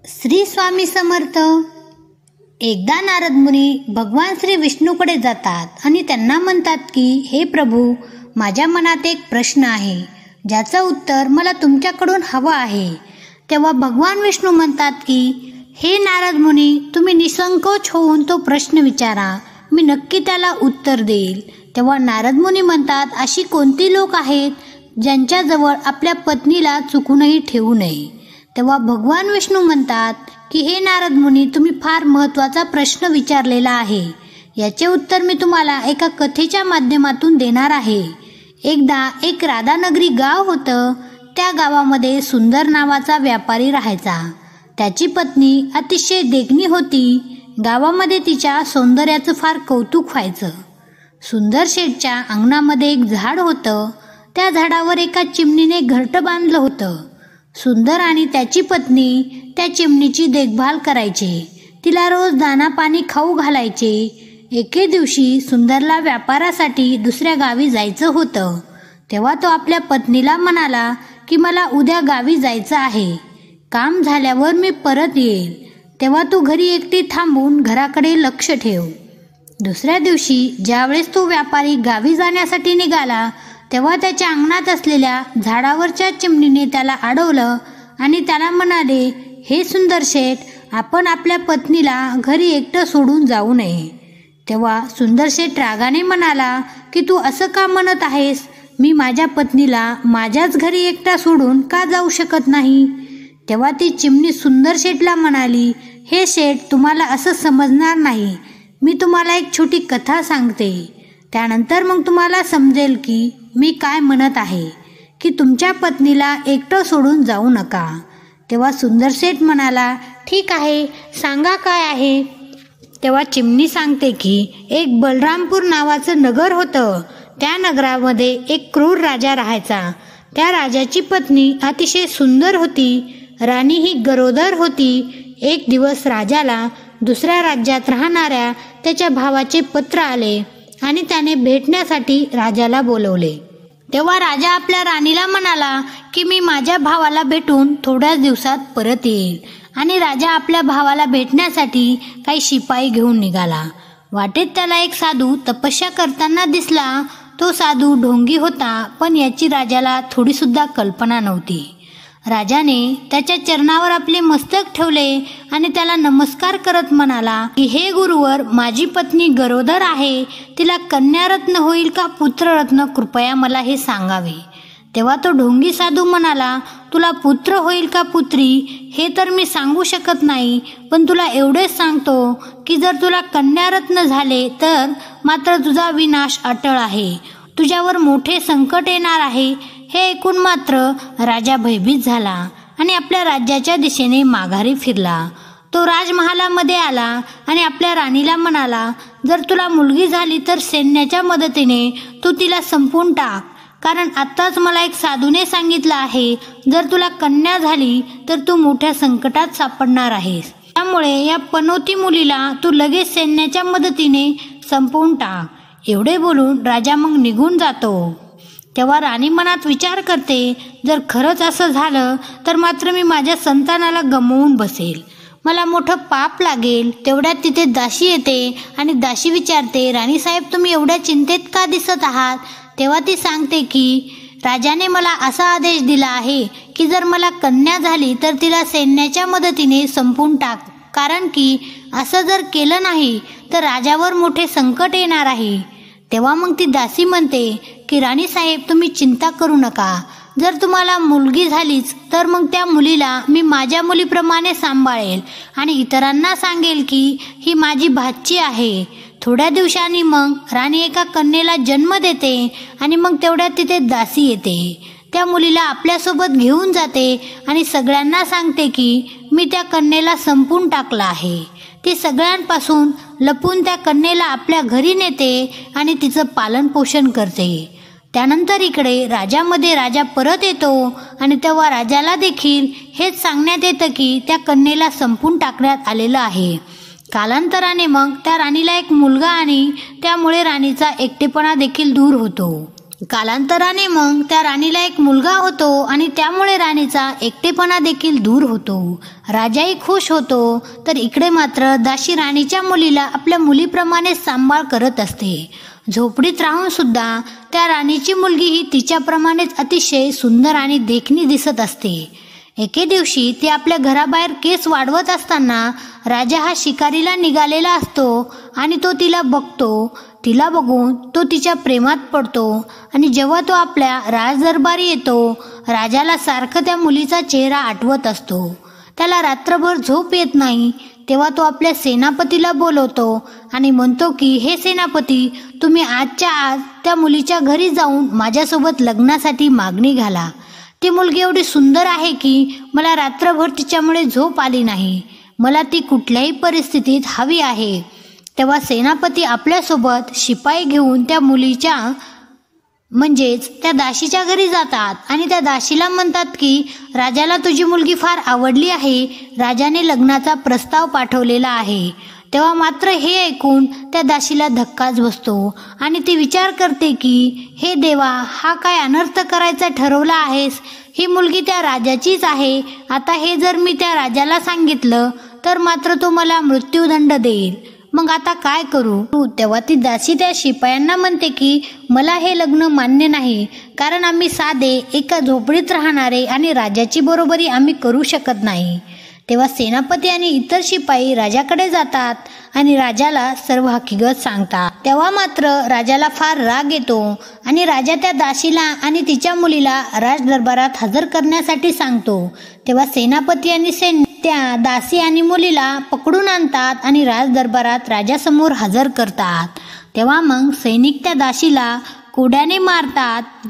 श्री स्वामी समर्थ. एकदा नारद मुनी भगवान श्री विष्णूकडे जातात आणि त्यांना म्हणतात की हे प्रभू, माझ्या मनात एक प्रश्न आहे ज्याचं उत्तर मला तुमच्याकडून हवं आहे. तेव्हा भगवान विष्णू म्हणतात की हे नारद मुनी, तुम्ही निसंकोच होऊन तो प्रश्न विचारा, मी नक्की त्याला उत्तर देईल. तेव्हा नारद मुनी म्हणतात, अशी कोणती लोक आहेत ज्यांच्याजवळ आपल्या पत्नीला चुकूनही ठेवू नये. तेव्हा भगवान विष्णू म्हणतात की हे नारद मुनी, तुम्ही फार महत्त्वाचा प्रश्न विचारलेला आहे. याचे उत्तर मी तुम्हाला एका कथेच्या माध्यमातून देणार आहे. एकदा एक राधानगरी गाव होतं. त्या गावामध्ये सुंदर नावाचा व्यापारी राहायचा. त्याची पत्नी अतिशय देखणी होती. गावामध्ये तिच्या सौंदर्याचं फार कौतुक व्हायचं. सुंदर शेठच्या अंगणामध्ये एक झाड होतं. त्या झाडावर एका चिमणीने घरटं बांधलं होतं. सुंदर आणि त्याची पत्नी त्या चिमणीची देखभाल करायचे. तिला रोज दाना पाणी खाऊ घालायचे. एके दिवशी सुंदरला व्यापारासाठी दुसऱ्या गावी जायचं होतं. तेव्हा तो आपल्या पत्नीला म्हणाला की मला उद्या गावी जायचं आहे. काम झाल्यावर मी परत येईल. तेव्हा तू घरी एकटी थांबून घराकडे लक्ष ठेव. दुसऱ्या दिवशी ज्यावेळेस तो व्यापारी गावी जाण्यासाठी निघाला, तेव्हा त्याच्या अंगणात असलेल्या झाडावरच्या चिमणीने त्याला अडवलं आणि त्याला म्हणाले, हे सुंदर शेठ, आपण आपल्या पत्नीला घरी एकटं सोडून जाऊ नये. तेव्हा सुंदर शेठ रागाने म्हणाला की तू असं का म्हणत आहेस? मी माझ्या पत्नीला माझ्याच घरी एकटा सोडून का जाऊ शकत नाही? तेव्हा ती चिमणी सुंदर शेठला म्हणाली, हे शेठ, तुम्हाला असं समजणार नाही. मी तुम्हाला एक छोटी कथा सांगते. त्यानंतर मग तुम्हाला समजेल की मी काय म्हणत आहे, की तुमच्या पत्नीला एकटं सोडून जाऊ नका. तेव्हा सुंदर शेठ म्हणाला, ठीक आहे, सांगा काय आहे. तेव्हा चिमणी सांगते की एक बलरामपूर नावाचं नगर होतं. त्या नगरामध्ये एक क्रूर राजा राहायचा. त्या राजाची पत्नी अतिशय सुंदर होती. राणी ही गरोदर होती. एक दिवस राजाला दुसऱ्या राज्यात राहणाऱ्या त्याच्या भावाचे पत्र आले आणि त्याने भेटण्यासाठी राजाला बोलवले. तेव्हा राजा आपल्या राणीला म्हणाला की मी माझ्या भावाला भेटून थोड्याच दिवसात परत येईल. आणि राजा आपल्या भावाला भेटण्यासाठी काही शिपाई घेऊन निघाला. वाटेत त्याला एक साधू तपस्या करताना दिसला. तो साधू ढोंगी होता, पण याची राजाला थोडी सुद्धा कल्पना नव्हती. राजाने त्याच्या चरणावर आपले मस्तक ठेवले आणि त्याला नमस्कार करत म्हणाला की हे गुरुवर, माझी पत्नी गरोदर आहे. तिला कन्यारत्न होईल का पुत्ररत्न, कृपया मला हे सांगावे. तेव्हा तो ढोंगी साधू म्हणाला, तुला पुत्र होईल का पुत्री हे तर मी सांगू शकत नाही, पण तुला एवढेच सांगतो की जर तुला कन्यारत्न झाले तर मात्र तुझा विनाश अटळ आहे. तुझ्यावर मोठे संकट येणार आहे. हे ऐकून मात्र राजा भयभीत झाला आणि आपल्या राज्याच्या दिशेने माघारी फिरला. तो राजमहालामध्ये आला आणि आपल्या राणीला म्हणाला, जर तुला मुलगी झाली तर सैन्याच्या मदतीने तू तिला संपवून टाक. कारण आत्ताच मला एक साधूने सांगितलं आहे, जर तुला कन्या झाली तर तू मोठ्या संकटात सापडणार आहेस. त्यामुळे या पनोती मुलीला तू लगेच सैन्याच्या मदतीने संपवून टाक. एवढे बोलून राजा मग निघून जातो. तेव्हा राणी मनात विचार करते, जर खरंच असं झालं तर मात्र मी माझ्या संतानाला गमावून बसेल. मला मोठं पाप लागेल. तेवढ्यात तिथे दासी येते आणि दासी विचारते, राणीसाहेब, तुम्ही एवढ्या चिंतेत का दिसत आहात? तेव्हा ती सांगते की राजाने मला असा आदेश दिला आहे की जर मला कन्या झाली तर तिला सैन्याच्या मदतीने संपवून टाक. कारण की असं जर केलं नाही तर राजावर मोठे संकट येणार आहे. तेव्हा मग ती दासी म्हणते की राणीसाहेब, तुम्ही चिंता करू नका. जर तुम्हाला मुलगी झालीच तर मग त्या मुलीला मी माझ्या मुलीप्रमाणे सांभाळेल आणि इतरांना सांगेल की ही माझी भाची आहे. थोड्या दिवसांनी मग राणी एका कन्येला जन्म देते आणि मग तेवढ्यात तिथे दासी येते. त्या मुलीला आपल्यासोबत घेऊन जाते आणि सगळ्यांना सांगते की मी त्या कन्येला संपवून टाकलं आहे. ती सगळ्यांपासून लपून त्या कन्येला आपल्या घरी नेते आणि तिचं पालन पोषण करते. त्यानंतर इकडे राजामध्ये राजा परत येतो आणि तेव्हा राजाला देखील हेच सांगण्यात येतं की त्या कन्येला संपवून टाकण्यात आलेलं आहे. कालांतराने मग त्या राणीला एक मुलगा आणि त्यामुळे राणीचा एकटेपणा देखील दूर होतो. कालांतराने मग त्या राणीला एक मुलगा होतो आणि त्यामुळे राणीचा एकटेपणा देखील दूर होतो. राजाही खुश होतो. तर इकडे मात्र दासी राणीच्या मुलीला आपल्या मुलीप्रमाणे सांभाळ करत असते. झोपडीत राहून सुद्धा त्या राणीची मुलगी ही तिच्याप्रमाणेच अतिशय सुंदर आणि देखणी दिसत असते. एके दिवशी ती आपल्या घराबाहेर केस वाढवत असताना राजा हा शिकारीला निघालेला असतो आणि तो तिला बघतो. तिला बघून तो तिच्या प्रेमात पडतो आणि जेव्हा तो आपल्या राजदरबारी येतो, राजाला सारखं त्या मुलीचा चेहरा आठवत असतो. त्याला रात्रभर झोप येत नाही. तेव्हा तो आपल्या सेनापतीला बोलवतो आणि म्हणतो की हे सेनापती, तुम्ही आजच्या आज त्या मुलीच्या घरी जाऊन माझ्यासोबत लग्नासाठी मागणी घाला. ती मुलगी एवढी सुंदर आहे की मला रात्रभर तिच्यामुळे झोप आली नाही. मला ती कुठल्याही परिस्थितीत हवी आहे. तेव्हा सेनापती आपल्यासोबत शिपाई घेऊन त्या मुलीच्या म्हणजेच त्या दासीच्या घरी जातात आणि त्या दासीला म्हणतात की राजाला तुझी मुलगी फार आवडली आहे. राजाने लग्नाचा प्रस्ताव पाठवलेला आहे. तेव्हा मात्र हे ऐकून त्या दासीला धक्काच बसतो आणि ती विचार करते की हे देवा, हा काय अनर्थ करायचा ठरवला आहेस. ही मुलगी त्या राजाचीच आहे. आता हे जर मी त्या राजाला सांगितलं तर मात्र तो मला मृत्यूदंड देईल. मग आता काय करू. तेव्हा ती दासी त्या शिपायांना म्हणते की मला हे लग्न मान्य नाही, कारण आम्ही साधे एका झोपडीत राहणारे आणि राजाची बरोबरी आम्ही करू शकत नाही. तेव्हा सेनापती आणि इतर शिपाई राजाकडे जातात आणि राजाला सर्व हकीकत सांगतात. तेव्हा मात्र राजाला फार राग येतो आणि राजा त्या दासीला आणि तिच्या मुलीला राजदरबारात हजर करण्यासाठी सांगतो. तेव्हा सेनापती आणि सैन्य त्या दासी आणि मुलीला पकडून आणतात आणि राजदरबारात राजासमोर हजर करतात. तेव्हा मग सैनिक त्या दासीला कोड्याने मारतात.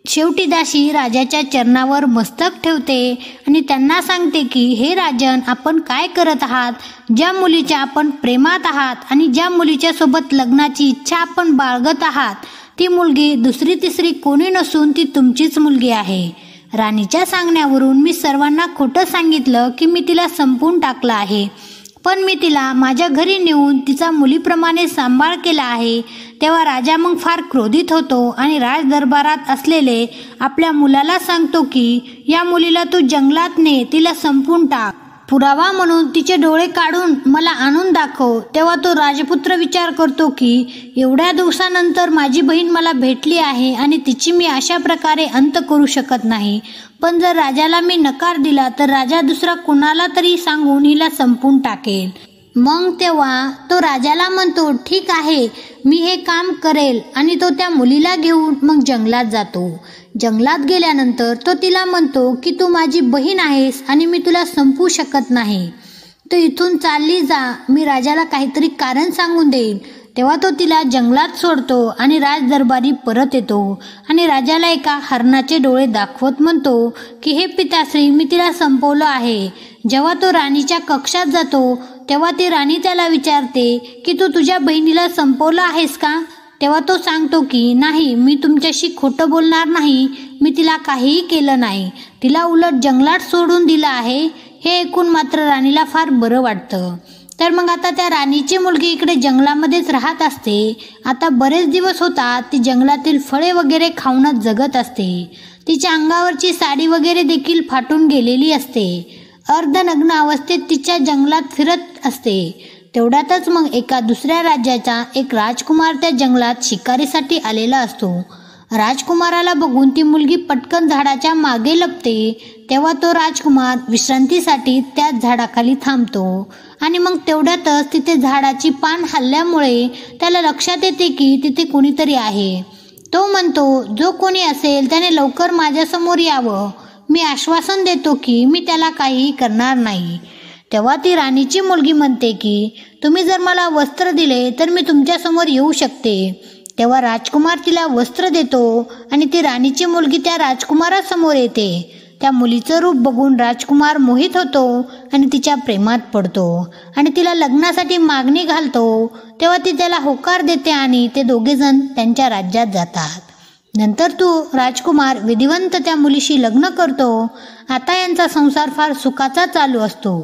शेवटी दासी राजाच्या चरणावर मस्तक ठेवते आणि त्यांना सांगते की हे राजन, आपण काय करत आहात. ज्या मुलीच्या आपण प्रेमात आहात आणि ज्या मुलीच्या सोबत लग्नाची इच्छा आपण बाळगत आहात, ती मुलगी दुसरी तिसरी कोणी नसून ती तुमचीच मुलगी आहे. राणीच्या सांगण्यावरून मी सर्वांना खोटं सांगितलं की मी तिला संपवून टाकलं आहे, पण मी तिला माझ्या घरी नेऊन तिचा मुलीप्रमाणे सांभाळ केला आहे. तेव्हा राजा मग फार क्रोधित होतो आणि राजदरबारात असलेले आपल्या मुलाला सांगतो की या मुलीला तू जंगलात ने, तिला संपवून टाक. पुरावा म्हणून तिचे डोळे काढून मला आणून दाखव. तेव्हा तो राजपुत्र विचार करतो की एवढ्या दिवसानंतर माझी बहीण मला भेटली आहे आणि तिची मी अशा प्रकारे अंत करू शकत नाही. पण जर राजाला मी नकार दिला तर राजा दुसरा कुणाला तरी सांगून हिला संपवून टाकेल. मग तेव्हा तो राजाला म्हणतो ठीक आहे, मी हे काम करेल आणि तो त्या मुलीला घेऊन मग जंगलात जातो. जंगलात गेल्यानंतर तो तिला म्हणतो की तू माझी बहीण आहेस आणि मी तुला संपवू शकत नाही. तू इथून चालली जा, मी राजाला काहीतरी कारण सांगून देईल. तेव्हा तो तिला जंगलात सोडतो आणि राजदरबारी परत येतो आणि राजाला एका हरणाचे डोळे दाखवत म्हणतो की हे पिताश्री, मी तिला संपवलं आहे. जेव्हा तो राणीच्या कक्षात जातो तेव्हा ती राणी त्याला विचारते की तू तुझ्या बहिणीला संपवलं आहेस का. तेव्हा तो सांगतो की नाही, मी तुमच्याशी खोटं बोलणार नाही, मी तिला काहीही केलं नाही, तिला उलट जंगलात सोडून दिलं आहे. हे ऐकून मात्र राणीला फार बरं वाटतं. तर मग आता त्या राणीची मुलगी इकडे जंगलामध्येच राहत असते. आता बरेच दिवस होतात ती जंगलातील फळे वगैरे खाऊनच जगत असते. तिच्या अंगावरची साडी वगैरे देखील फाटून गेलेली असते. अर्धनग्न अवस्थेत तिच्या जंगलात फिरत असते. तेवढ्यातच मग एका दुसऱ्या राज्याचा एक राजकुमार त्या जंगलात शिकारीसाठी आलेला असतो. राजकुमाराला बघून ती मुलगी पटकन झाडाच्या मागे लपते. तेव्हा तो राजकुमार विश्रांतीसाठी त्याच झाडाखाली थांबतो आणि मग तेवढ्यातच तिथे झाडाची पान हलल्यामुळे त्याला लक्षात येते की तिथे कोणीतरी आहे. तो म्हणतो जो कोणी असेल त्याने लवकर माझ्यासमोर यावं. मी आश्वासन देतो की मी त्याला काहीही करणार नाही. तेव्हा ती राणीची मुलगी म्हणते की तुम्ही जर मला वस्त्र दिले तर मी तुमच्यासमोर येऊ शकते. तेव्हा राजकुमार तिला वस्त्र देतो आणि ती राणीची मुलगी त्या राजकुमारासमोर येते. त्या मुलीचं रूप बघून राजकुमार मोहित होतो आणि तिच्या प्रेमात पडतो आणि तिला लग्नासाठी मागणी घालतो. तेव्हा ती त्याला होकार देते आणि ते दोघेजण त्यांच्या राज्यात जातात. नंतर तो राजकुमार विधिवंत त्या मुलीशी लग्न करतो. आता यांचा संसार फार सुखाचा चालू असतो.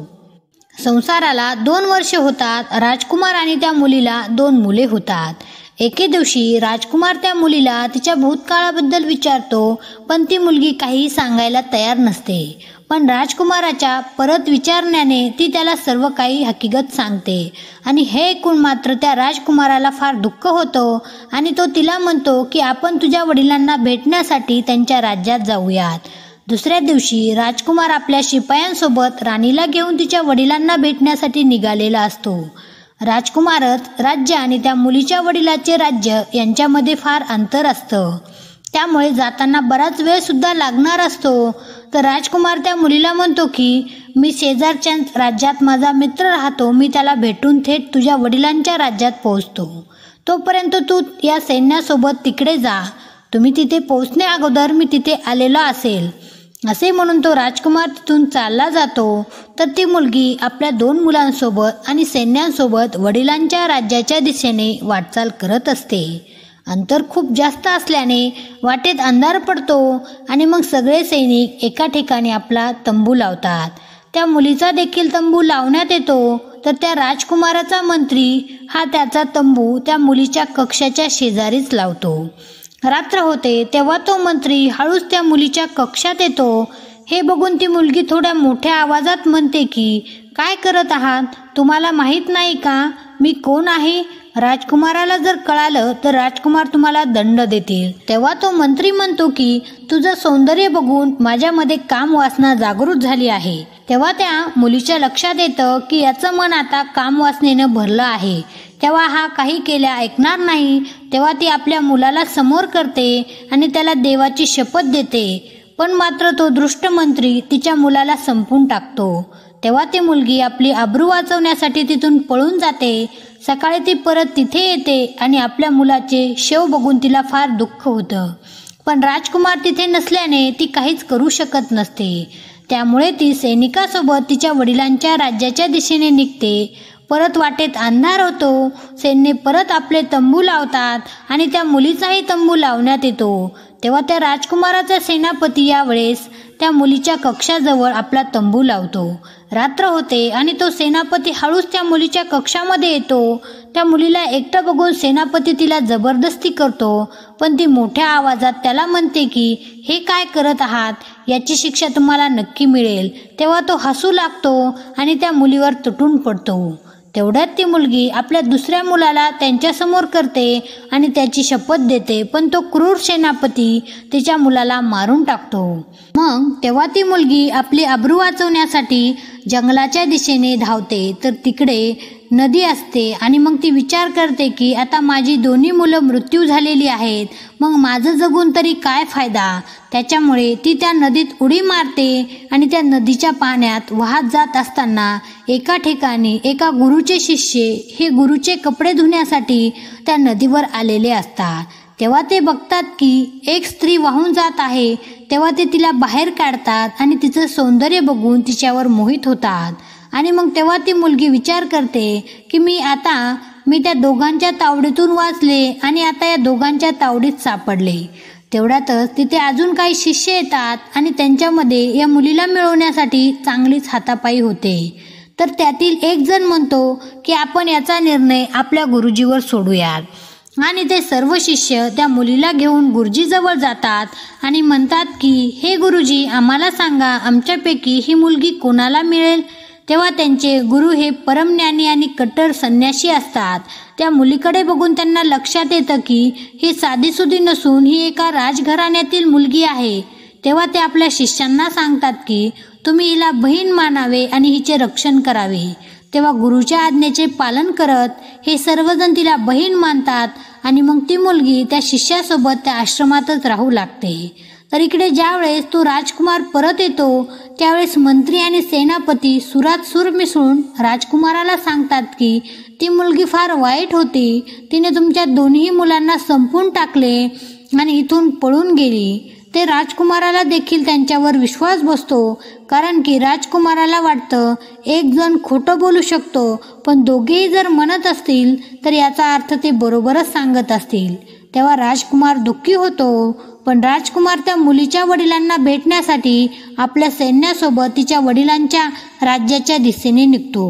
संसाराला 2 वर्षे होतात. राजकुमार आणि त्या मुलीला 2 मुले होतात. एके दिवशी राजकुमार त्या मुलीला तिच्या भूतकाळाबद्दल विचारतो, पण ती मुलगी काही सांगायला तयार नसते. पण राजकुमाराच्या परत विचारण्याने ती त्याला सर्व काही हकीकत सांगते आणि हे ऐकून मात्र त्या राजकुमाराला फार दुःख होतं आणि तो तिला म्हणतो की आपण तुझ्या वडिलांना भेटण्यासाठी त्यांच्या राज्यात जाऊयात. दुसऱ्या दिवशी राजकुमार आपल्या शिपायांसोबत राणीला घेऊन तिच्या वडिलांना भेटण्यासाठी निघालेला असतो. राजकुमारच राज्य आणि त्या मुलीच्या वडिलाचे राज्य यांच्यामध्ये फार अंतर असतं, त्यामुळे जाताना बराच वेळ सुद्धा लागणार असतो. तर राजकुमार त्या मुलीला म्हणतो की मी शेजारच्या राज्यात माझा मित्र राहतो, मी त्याला भेटून थेट तुझ्या वडिलांच्या राज्यात पोहोचतो. तोपर्यंत तू या सैन्यासोबत तिकडे जा, तुम्ही तिथे पोहोचण्या अगोदर मी तिथे आलेलो असेल. असे म्हणून तो राजकुमार तिथून चालला जातो. तर ती मुलगी आपल्या 2 मुलांसोबत आणि सैन्यांसोबत वडिलांच्या राज्याच्या दिशेने वाटचाल करत असते. अंतर खूप जास्त असल्याने वाटेत अंधार पडतो आणि मग सगळे सैनिक एका ठिकाणी आपला तंबू लावतात. त्या मुलीचा देखील तंबू लावण्यात येतो. तर त्या राजकुमाराचा मंत्री हा त्याचा तंबू त्या मुलीच्या कक्षाच्या शेजारीच लावतो. रात्र होते तेव्हा तो मंत्री हळूच त्या मुलीच्या कक्षात येतो. हे बघून ती मुलगी थोड्या मोठ्या आवाजात म्हणते की काय करत आहात, तुम्हाला माहीत नाही का मी कोण आहे? राजकुमाराला जर कळालं तर राजकुमार तुम्हाला दंड देतील. तेव्हा तो मंत्री म्हणतो की तुझं सौंदर्य बघून माझ्यामध्ये काम वासना जागृत झाली आहे. तेव्हा त्या मुलीच्या लक्षात येतं की याचं मन आता काम वासनेनं भरलं आहे. तेव्हा हा काही केल्या ऐकणार नाही. तेव्हा ती आपल्या मुलाला समोर करते आणि त्याला देवाची शपथ देते. पण मात्र तो दृष्ट मंत्री तिच्या मुलाला संपून टाकतो. तेव्हा ती मुलगी आपली आबरू वाचवण्यासाठी तिथून पळून जाते. सकाळी ती परत तिथे येते आणि आपल्या मुलाचे शव बघून तिला फार दुःख होतं. पण राजकुमार तिथे नसल्याने ती काहीच करू शकत नसते. त्यामुळे ती सैनिकासोबत तिच्या वडिलांच्या राज्याच्या दिशेने निघते. परत वाटेत अंधार होतो. सैन्य परत आपले तंबू लावतात आणि त्या मुलीचाही तंबू लावण्यात येतो. तेव्हा त्या राजकुमाराचा सेनापती यावेळेस त्या मुलीच्या कक्षाजवळ आपला तंबू लावतो. रात्र होते आणि तो सेनापती हळूच त्या मुलीच्या कक्षामध्ये येतो. त्या मुलीला एकटं बघून सेनापती तिला जबरदस्ती करतो. पण ती मोठ्या आवाजात त्याला म्हणते की हे काय करत आहात, याची शिक्षा तुम्हाला नक्की मिळेल. तेव्हा तो हसू लागतो आणि त्या मुलीवर तुटून पडतो. तेवढ्यात ती मुलगी आपल्या दुसऱ्या मुलाला त्यांच्यासमोर करते आणि त्याची शपथ देते. पण तो क्रूर सेनापती तिच्या मुलाला मारून टाकतो. मग तेव्हा ती मुलगी आपली आबरू वाचवण्यासाठी जंगलाच्या दिशेने धावते. तर तिकडे नदी असते आणि मग ती विचार करते की आता माझी 2 मुलं मृत्यू झालेली आहेत, मग माझं जगून तरी काय फायदा. त्याच्यामुळे ती त्या नदीत उडी मारते आणि त्या नदीच्या पाण्यात वाहत जात असताना एका ठिकाणी एका गुरुचे शिष्य हे गुरुचे कपडे धुण्यासाठी त्या नदीवर आलेले असतात. तेव्हा ते बघतात की एक स्त्री वाहून जात आहे. तेव्हा ते तिला बाहेर काढतात आणि तिचं सौंदर्य बघून तिच्यावर मोहित होतात. आणि मग तेव्हा ती मुलगी विचार करते की मी त्या दोघांच्या तावडीतून वाचले आणि आता या दोघांच्या तावडीत सापडले. तेवढ्यातच तिथे अजून काही शिष्य येतात आणि त्यांच्यामध्ये या मुलीला मिळवण्यासाठी चांगलीच हातापाई होते. तर त्यातील एक जण म्हणतो की आपण याचा निर्णय आपल्या गुरुजीवर सोडूयात. आणि ते सर्व शिष्य त्या मुलीला घेऊन गुरुजीजवळ जातात आणि म्हणतात की हे गुरुजी, आम्हाला सांगा आमच्यापैकी ही मुलगी कोणाला मिळेल. तेव्हा त्यांचे गुरु हे परमज्ञानी आणि कट्टर संन्यासी असतात. त्या मुलीकडे बघून त्यांना लक्षात येतं की ही साधीसुधी नसून ही एका राजघराण्यातील मुलगी आहे. तेव्हा ते आपल्या शिष्यांना सांगतात की तुम्ही हिला बहीण मानावे आणि हिचे रक्षण करावे. तेव्हा गुरुच्या आज्ञेचे पालन करत हे सर्वजण तिला बहीण मानतात आणि मग ती मुलगी त्या शिष्यासोबत त्या आश्रमातच राहू लागते. तर इकडे ज्यावेळेस तो राजकुमार परत येतो त्यावेळेस मंत्री आणि सेनापती सुरात सूर मिसळून राजकुमाराला सांगतात की ती मुलगी फार वाईट होती. तिने तुमच्या 2 मुलांना संपून टाकले आणि इथून पळून गेली. ते राजकुमाराला देखील त्यांच्यावर विश्वास बसतो, कारण की राजकुमाराला वाटतं एक जण खोटं बोलू शकतो, पण दोघेही जर म्हणत असतील तर याचा अर्थ ते बरोबरच सांगत असतील. तेव्हा राजकुमार दुःखी होतो. पण राजकुमार त्या मुलीच्या वडिलांना भेटण्यासाठी आपल्या सैन्यासोबत तिच्या वडिलांच्या राज्याच्या दिशेने निघतो.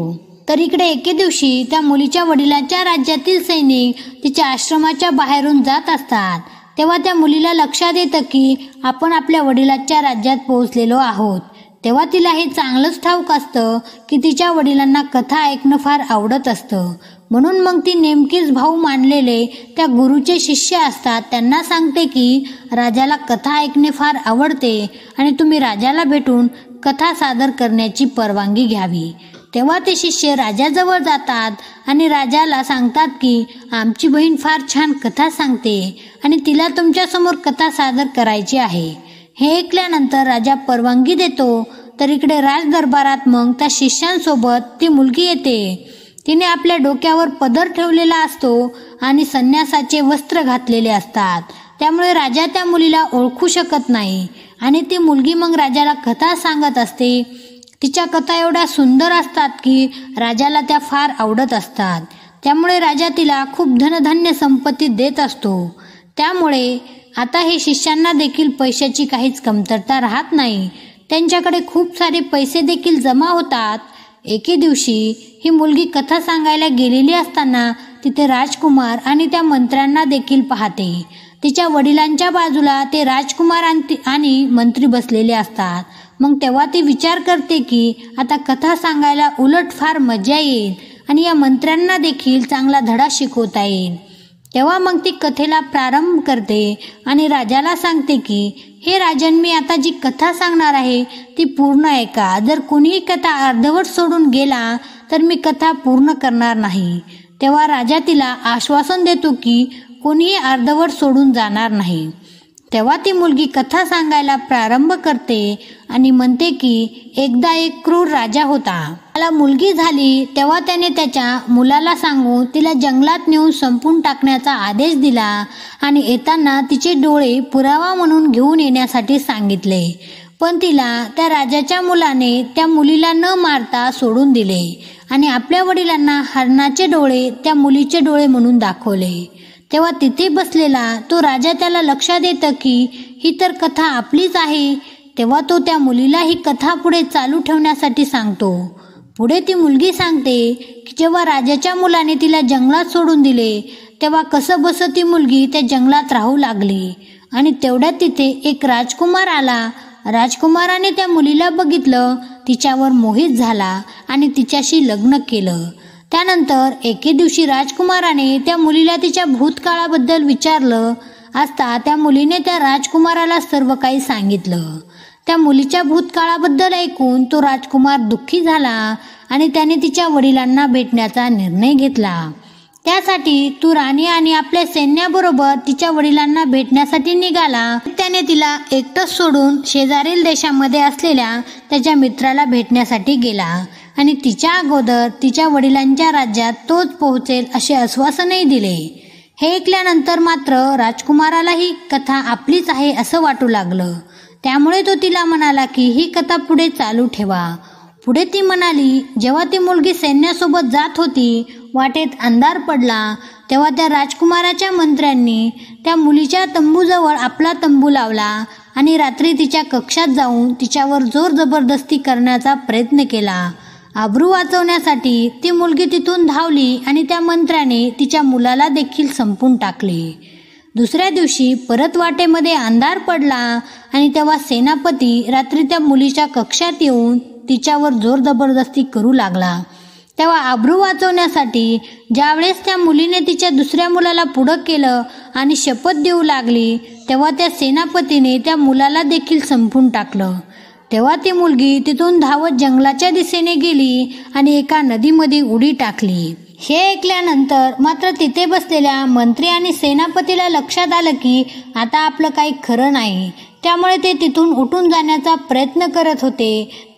तर इकडे एके दिवशी त्या मुलीच्या वडिलांच्या राज्यातील सैनिक तिच्या आश्रमाच्या बाहेरून जात असतात. तेव्हा त्या मुलीला लक्षात येतं की आपण आपल्या वडिलांच्या राज्यात पोहोचलेलो आहोत. तेव्हा तिला हे चांगलंच ठाऊक असतं की तिच्या वडिलांना कथा ऐकणं फार आवडत असतं. म्हणून मग ती नेमकीच भाऊ मानलेले त्या गुरुचे शिष्य असतात त्यांना सांगते की राजाला कथा ऐकणे फार आवडते आणि तुम्ही राजाला भेटून कथा सादर करण्याची परवानगी घ्यावी. तेव्हा ते शिष्य राजाजवळ जातात आणि राजाला सांगतात की आमची बहीण फार छान कथा सांगते आणि तिला तुमच्यासमोर कथा सादर करायची आहे. हे ऐकल्यानंतर राजा परवानगी देतो. तर इकडे राजदरबारात मग त्या शिष्यांसोबत ती मुलगी येते. तिने आपल्या डोक्यावर पदर ठेवलेला असतो आणि संन्यासाचे वस्त्र घातलेले असतात. त्यामुळे राजा त्या मुलीला ओळखू शकत नाही आणि ती मुलगी मग राजाला कथा सांगत असते. तिच्या कथा एवढ्या सुंदर असतात की राजाला त्या फार आवडत असतात. त्यामुळे राजा तिला खूप धनधान्य संपत्ती देत असतो. त्यामुळे आता हे शिष्यांना देखील पैशाची काहीच कमतरता राहत नाही. त्यांच्याकडे खूप सारे पैसे देखील जमा होतात. एके दिवशी ही मुलगी कथा सांगायला गेलेली असताना तिथे राजकुमार आणि त्या मंत्र्यांना देखील पाहते. तिच्या वडिलांच्या बाजूला ते राजकुमार आणि मंत्री बसलेले असतात. मग तेव्हा ती विचार करते की आता कथा सांगायला उलट फार मजा येईल आणि या मंत्र्यांना देखील चांगला धडा शिकवता येईल. तेव्हा मग ती कथेला प्रारंभ करते आणि राजाला सांगते की हे राजन, मी आता जी कथा सांगणार आहे ती पूर्ण ऐका. जर कुणीही कथा अर्धवट सोडून गेला तर मी कथा पूर्ण करणार नाही. तेव्हा राजा तिला आश्वासन देतो की कोणीही अर्धवट सोडून जाणार नाही. तेव्हा ती मुलगी कथा सांगायला प्रारंभ करते आणि म्हणते की एकदा एक क्रूर राजा होता. त्याला मुलगी झाली तेव्हा त्याने त्याच्या मुलाला सांगून तिला जंगलात नेऊन संपून टाकण्याचा आदेश दिला आणि येताना तिचे डोळे पुरावा म्हणून घेऊन येण्यासाठी सांगितले. पण तिला त्या राजाच्या मुलाने त्या मुलीला न मारता सोडून दिले आणि आपल्या वडिलांना हरणाचे डोळे त्या मुलीचे डोळे म्हणून दाखवले. तेव्हा तिथे बसलेला तो राजा त्याला लक्षात येतं की ही तर कथा आपलीच आहे. तेव्हा तो त्या मुलीला ही कथा पुढे चालू ठेवण्यासाठी सांगतो. पुढे ती मुलगी सांगते की जेव्हा राजाच्या मुलाने तिला जंगलात सोडून दिले तेव्हा कसं बसं ती मुलगी त्या जंगलात राहू लागली आणि तेवढ्यात तिथे एक राजकुमार आला. राजकुमाराने त्या मुलीला बघितलं, तिच्यावर मोहित झाला आणि तिच्याशी लग्न केलं. त्यानंतर एके दिवशी राजकुमाराने त्या मुलीला तिच्या भूतकाळाबद्दल विचारलं असता त्या मुलीने त्या राजकुमाराला सर्व काही सांगितलं. त्या मुलीच्या भूतकाळाबद्दल ऐकून तो राजकुमार दुःखी झाला आणि त्याने तिच्या वडिलांना भेटण्याचा निर्णय घेतला. त्यासाठी तो राणी आणि आपल्या सैन्याबरोबर तिच्या वडिलांना भेटण्यासाठी निघाला. त्याने तिला एकटंच सोडून शेजारील देशामध्ये असलेल्या त्याच्या मित्राला भेटण्यासाठी गेला आणि तिच्या अगोदर तिच्या वडिलांच्या राज्यात तोच पोहोचेल असे आश्वासनही दिले. हे ऐकल्यानंतर मात्र राजकुमाराला ही कथा आपलीच आहे असं वाटू लागलं. त्यामुळे तो तिला म्हणाला की ही कथा पुढे चालू ठेवा. पुढे ती म्हणाली, जेव्हा ती मुलगी सैन्यासोबत जात होती, वाटेत अंधार पडला तेव्हा त्या राजकुमाराच्या मंत्र्यांनी त्या मुलीच्या तंबूजवळ आपला तंबू लावला आणि रात्री तिच्या कक्षात जाऊन तिच्यावर जोर जबरदस्ती करण्याचा प्रयत्न केला. आबरू वाचवण्यासाठी ती मुलगी तिथून धावली आणि त्या मंत्र्याने तिच्या मुलाला देखील संपून टाकले. दुसऱ्या दिवशी परत वाटेमध्ये अंधार पडला आणि तेव्हा सेनापती रात्री त्या मुलीच्या कक्षात येऊन तिच्यावर जोर जबरदस्ती करू लागला. तेव्हा आबरू वाचवण्यासाठी ज्यावेळेस त्या मुलीने तिच्या दुसऱ्या मुलाला पुढं केलं आणि शपथ देऊ लागली तेव्हा त्या सेनापतीने त्या मुलाला देखील संपून टाकलं. तेव्हा ती मुलगी तिथून धावत जंगलाच्या दिशेने गेली आणि एका नदीमध्ये उडी टाकली. हे ऐकल्यानंतर मात्र तिथे बसलेल्या मंत्री आणि सेनापतीला लक्षात आलं की आता आपलं काही खरं नाही. त्यामुळे ते तिथून उठून जाण्याचा प्रयत्न करत होते.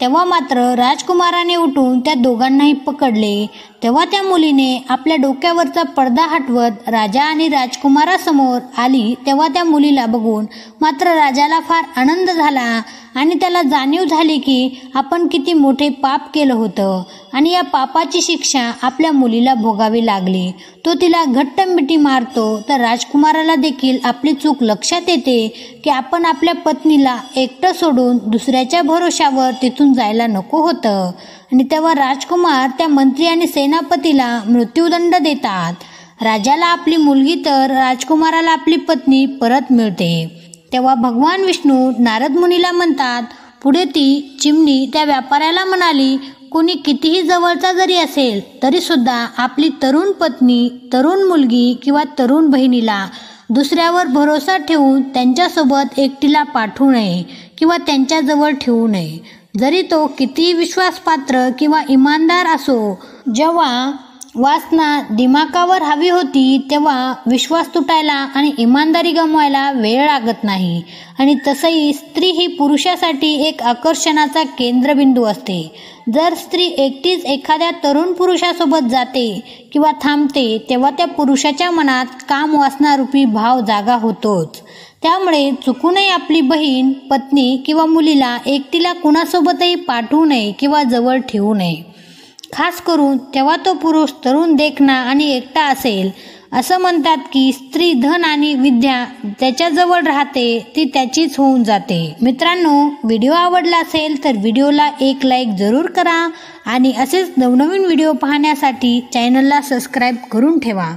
तेव्हा मात्र राजकुमाराने उठून त्या दोघांनाही पकडले. तेव्हा त्या मुलीने आपल्या डोक्यावरचा पडदा हटवत राजा आणि राजकुमारासमोर आली. तेव्हा त्या मुलीला बघून मात्र राजाला फार आनंद झाला आणि त्याला जाणीव झाली की आपण किती मोठे पाप केलं होतं आणि या पापाची शिक्षा आपल्या मुलीला भोगावी लागली. तो तिला घट्ट मिठी मारतो. तर राजकुमाराला देखील आपली चूक लक्षात येते की आपण आपल्या पत्नीला एकटं सोडून दुसऱ्याच्या भरोशावर तिथून जायला नको होतं. आणि तेव्हा राजकुमार त्या मंत्री आणि सेनापतीला मृत्यूदंड देतात. राजाला आपली मुलगी तर राजकुमाराला आपली पत्नी परत मिळते. तेव्हा भगवान विष्णू नारद मुनीला म्हणतात. पुढे ती चिमणी त्या व्यापाऱ्याला म्हणाली, कोणी कितीही जवळचा जरी असेल तरी सुद्धा आपली तरुण पत्नी, तरुण मुलगी किंवा तरुण बहिणीला दुसऱ्यावर भरोसा ठेवून त्यांच्यासोबत एकटीला पाठवू नये किंवा त्यांच्याजवळ ठेवू नये, जरी तो कितीही विश्वासपात्र किंवा इमानदार असो. जेव्हा वासना दिमाकावर हवी होती तेव्हा विश्वास तुटायला आणि इमानदारी गमवायला वेळ लागत नाही. आणि तसंही स्त्री ही पुरुषासाठी एक आकर्षणाचा केंद्रबिंदू असते. जर स्त्री एकटीच एखाद्या तरुण पुरुषासोबत जाते किंवा थांबते तेव्हा त्या पुरुषाच्या मनात काम वासनारूपी भाव जागा होतोच. त्यामुळे चुकूनही आपली बहीण, पत्नी किंवा मुलीला एकटीला कुणासोबतही पाठवू नये किंवा जवळ ठेवू नये. खास करून तेव्हा तो पुरुष तरुण, देखणा आणि एकटा असेल. असं म्हणतात की स्त्री धन आणि विद्या त्याच्याजवळ राहते ती त्याचीच होऊन जाते. मित्रांनो, व्हिडिओ आवडला असेल तर व्हिडिओला एक लाईक जरूर करा आणि असेच नवनवीन व्हिडिओ पाहण्यासाठी चॅनलला सबस्क्राईब करून ठेवा.